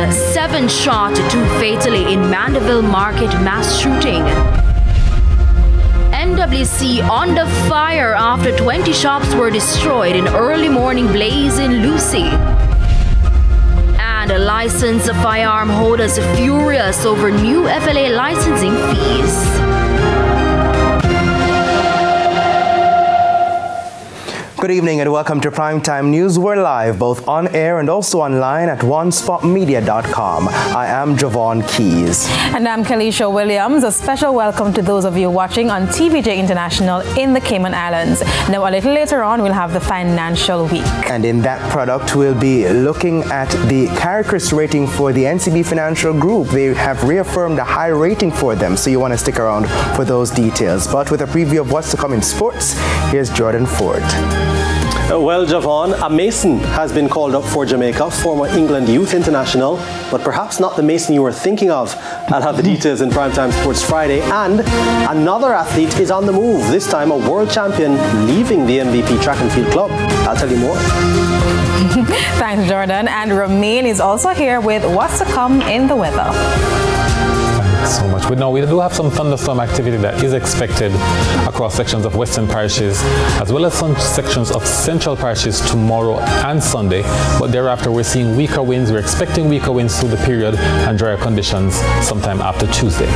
7 shot, 2 fatally in Mandeville Market mass shooting. NWC under fire after 20 shops were destroyed in early morning blaze in Lucy. And licensed firearm holders furious over new FLA licensing fees. Good evening and welcome to Primetime News. We're live both on air and also online at onespotmedia.com. I am Javon Keys. And I'm Kalisha Williams. A special welcome to those of you watching on TVJ International in the Cayman Islands. Now, a little later on, we'll have the financial week. And in that product, we'll be looking at the characteristic rating for the NCB Financial Group. They have reaffirmed a high rating for them, so you want to stick around for those details. But with a preview of what's to come in sports, here's Jordan Ford. Well, Javon, a Mason has been called up for Jamaica, former England Youth International, but perhaps not the Mason you were thinking of. I'll have the details in Primetime Sports Friday. And another athlete is on the move, this time a world champion leaving the MVP Track and Field Club. I'll tell you more. Thanks, Jordan. And Romain is also here with what's to come in the weather. So much. We do have some thunderstorm activity that is expected across sections of western parishes as well as some sections of central parishes tomorrow and Sunday, but thereafter we're seeing weaker winds. We're expecting weaker winds through the period and drier conditions sometime after Tuesday.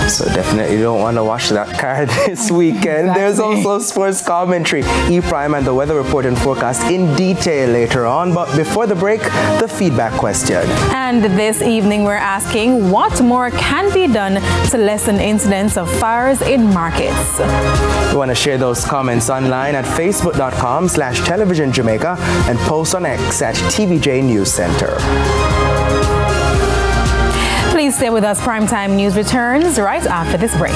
So definitely you don't want to watch that card this weekend. Exactly. There's also sports commentary, E-Prime and the weather report and forecast in detail later on. But before the break, the feedback question. And this evening we're asking what more can be done to lessen incidents of fires in markets. We want to share those comments online at facebook.com/televisionjamaica and post on X at TVJ News Center. Please stay with us. Primetime News returns right after this break.